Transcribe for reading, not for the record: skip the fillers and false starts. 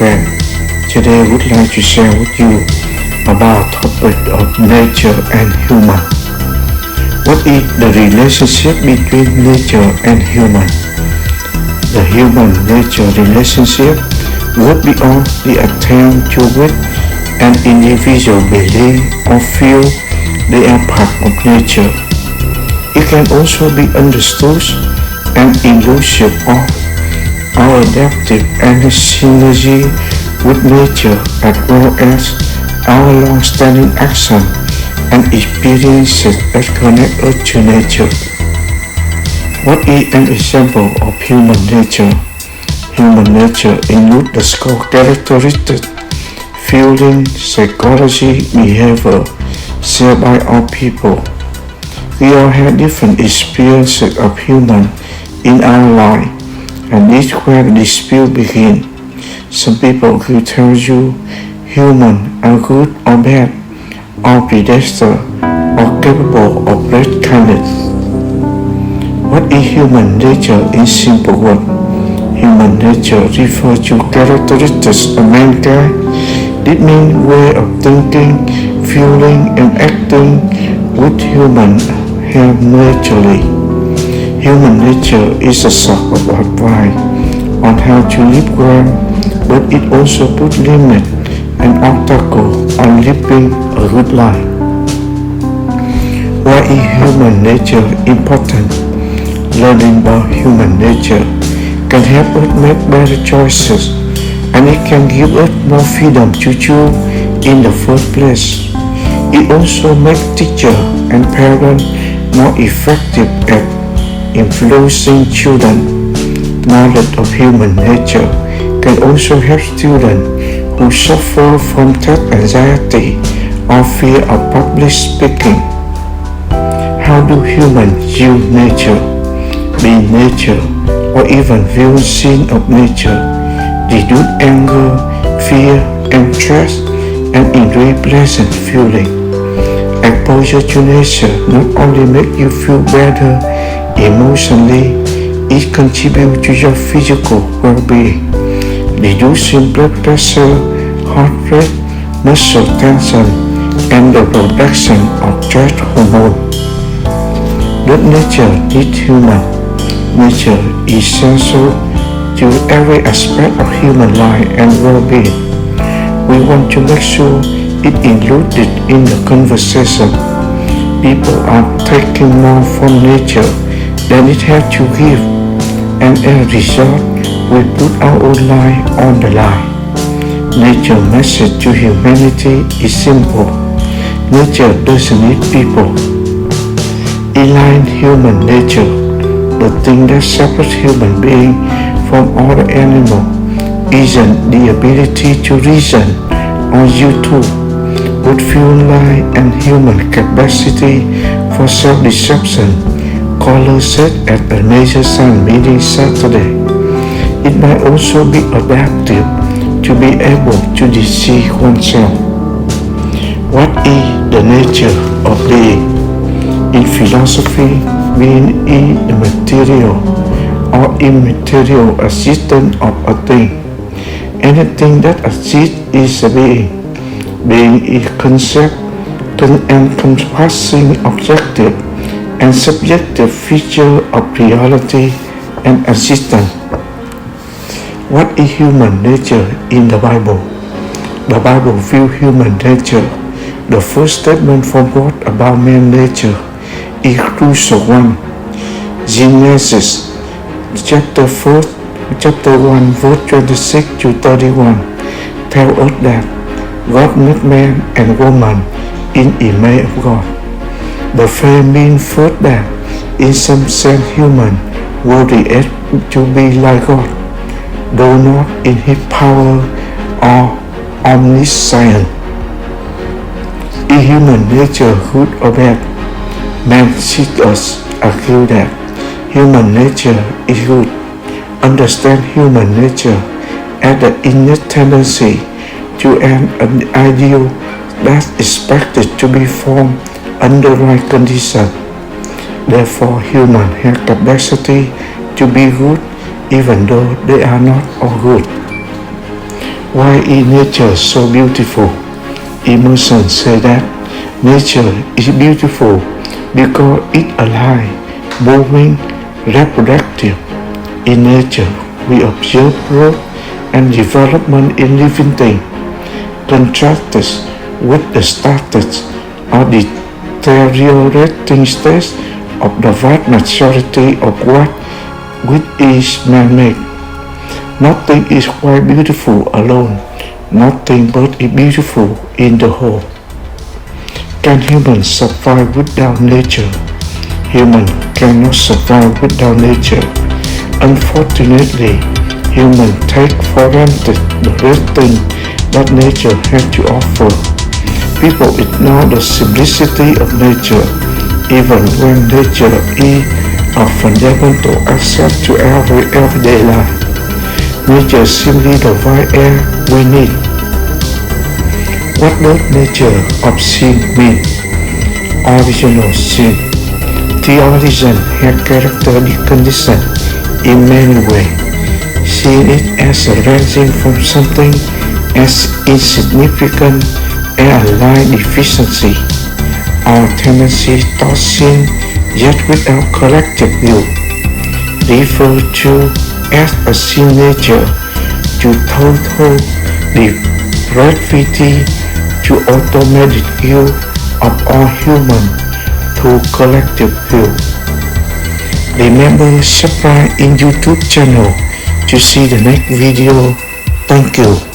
friend. Today I would like to share with you about topic of nature and human. What is the relationship between nature and human? The human-nature relationship goes beyond the attempt to with an individual believe or feel they are part of nature. It can also be understood an illusion of our adaptive and synergy with nature as well as our long-standing action and experiences that connect us to nature. What is an example of human nature? Human nature includes the core characteristics, feeling, psychology, behavior shared by all people. We all have different experiences of human in our life, and this is where the dispute begins. Some people will tell you humans are good or bad, or predestined, or capable of great kindness. What is human nature in simple words? Human nature refers to characteristics of mankind. This means way of thinking, feeling, and acting which humans have naturally. Human nature is a sort of advice on how to live well, but it also puts limits and obstacles on living a good life. Why is human nature important? Learning about human nature can help us make better choices, and it can give us more freedom to choose in the first place. It also makes teachers and parents more effective at influencing children. Knowledge of human nature can also help students who suffer from test anxiety or fear of public speaking. How do humans view nature? Being nature or even view scene of nature reduce anger, fear, and stress, and increase pleasant feeling. Exposure to nature not only makes you feel better emotionally, it contributes to your physical well-being, reducing blood pressure, heart rate, muscle tension, and the production of stress hormone. Does nature need human? Nature is essential to every aspect of human life and well-being. We want to make sure it included in the conversation. People are taking more from nature than it has to give, and as a result, we put our own life on the line. Nature's message to humanity is simple. Nature doesn't need people. In human nature, the thing that separates human beings from other animals isn't the ability to reason or you too, but feeling life and human capacity for self-deception. Caller said at a major sun meeting Saturday. It might also be adaptive to be able to deceive oneself. What is the nature of being? In philosophy, being is the material or immaterial existence of a thing. Anything that exists is a being. Being is concept encompassing objective and subjective feature of reality and existence. What is human nature in the Bible? The Bible views human nature. The first statement from God about man's nature is crucial one. Genesis chapter 1 verse 26 to 31 tell us that God made man and woman in image of God. The phrase means first that in some sense human were created to be like God, though not in his power or omniscience. Is human nature good or bad? Man seeks us argue that human nature is good. Understand human nature as the innate tendency to an ideal that's expected to be formed under right conditions. Therefore, humans have capacity to be good even though they are not all good. Why is nature so beautiful? Emerson said that nature is beautiful because it's alive, moving, reproductive. In nature, we observe growth and development in living things, contrasted with the status or deteriorating state of the vast majority of what which is man-made. Nothing is quite beautiful alone, nothing but is beautiful in the whole. Can humans survive without nature? Humans cannot survive without nature. Unfortunately, humans take for granted the best thing that nature has to offer. People ignore the simplicity of nature, even when nature is a fundamental asset to everyday life. Nature simply provides air we need. What does nature of sin mean? Original sin. The origin has character condition in many ways. Seeing it as arising from something as insignificant as a light deficiency, or tendency toward sin yet without collective view, refer to as a sin nature, to total depravity, to automatic view of all human through collective view. Remember, subscribe in YouTube channel to see the next video. Thank you.